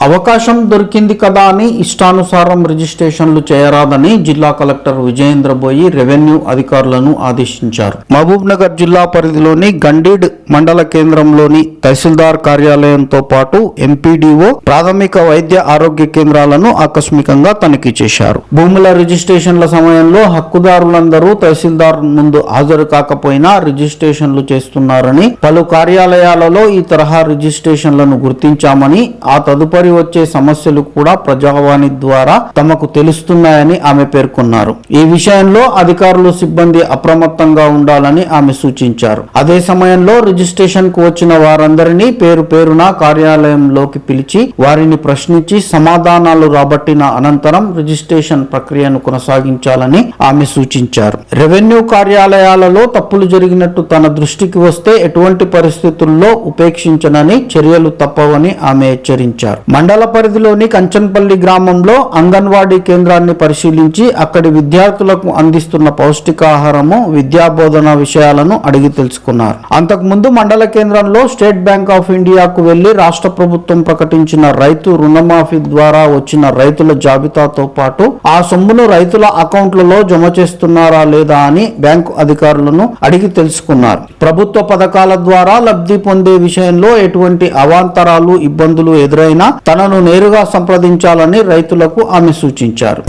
అవకాశం దొరికింది కదా అని ఇష్టానుసారం రిజిస్ట్రేషన్లు చేయరాదని జిల్లా కలెక్టర్ విజయేంద్ర బోయి రెవెన్యూ అధికారులను ఆదేశించారు. మహబూబ్ నగర్ జిల్లా పరిధిలోని గండీడ్ మండల కేంద్రంలోని తహసీల్దార్ కార్యాలయంతో పాటు ఎంపీడీఓ ప్రాథమిక వైద్య ఆరోగ్య కేంద్రాలను ఆకస్మికంగా తనిఖీ చేశారు. భూముల రిజిస్ట్రేషన్ల సమయంలో హక్కుదారులందరూ తహసీల్దార్ ముందు హాజరు కాకపోయినా రిజిస్ట్రేషన్లు చేస్తున్నారని, పలు కార్యాలయాలలో ఈ తరహా రిజిస్ట్రేషన్లను గుర్తించామని, ఆ తదుపరి వచ్చే సమస్యలు కూడా ప్రజావాణి ద్వారా తమకు తెలుస్తున్నాయని ఆమె పేర్కొన్నారు. ఈ విషయంలో అధికారులు సిబ్బంది అప్రమత్తంగా ఉండాలని ఆమె సూచించారు. అదే సమయంలో రిజిస్ట్రేషన్ కు వచ్చిన వారందరినీ పేరు పేరున కార్యాలయంలోకి పిలిచి వారిని ప్రశ్నించి సమాధానాలు రాబట్టిన అనంతరం రిజిస్ట్రేషన్ ప్రక్రియను కొనసాగించాలని ఆమె సూచించారు. రెవెన్యూ కార్యాలయాలలో తప్పులు జరిగినట్టు తన దృష్టికి వస్తే ఎటువంటి పరిస్థితుల్లో ఉపేక్షించనని, చర్యలు తప్పవని ఆమె హెచ్చరించారు. మండల పరిధిలోని కంచన్పల్లి గ్రామంలో అంగన్వాడీ కేంద్రాన్ని పరిశీలించి అక్కడి విద్యార్థులకు అందిస్తున్న పౌష్టికాహారము, విద్యాబోధన విషయాలను అడిగి తెలుసుకున్నారు. అంతకుముందు మండల కేంద్రంలో స్టేట్ బ్యాంక్ ఆఫ్ ఇండియాకు వెళ్లి రాష్ట్ర ప్రభుత్వం ప్రకటించిన రైతు రుణమాఫీ ద్వారా వచ్చిన రైతుల జాబితాతో పాటు ఆ సొమ్మును రైతుల అకౌంట్లలో జమ చేస్తున్నారా లేదా అని బ్యాంకు అధికారులను అడిగి తెలుసుకున్నారు. ప్రభుత్వ పథకాల ద్వారా లబ్ధి పొందే విషయంలో ఎటువంటి అవాంతరాలు, ఇబ్బందులు ఎదురైనా తనను నేరుగా సంప్రదించాలని రైతులకు ఆమె సూచించారు.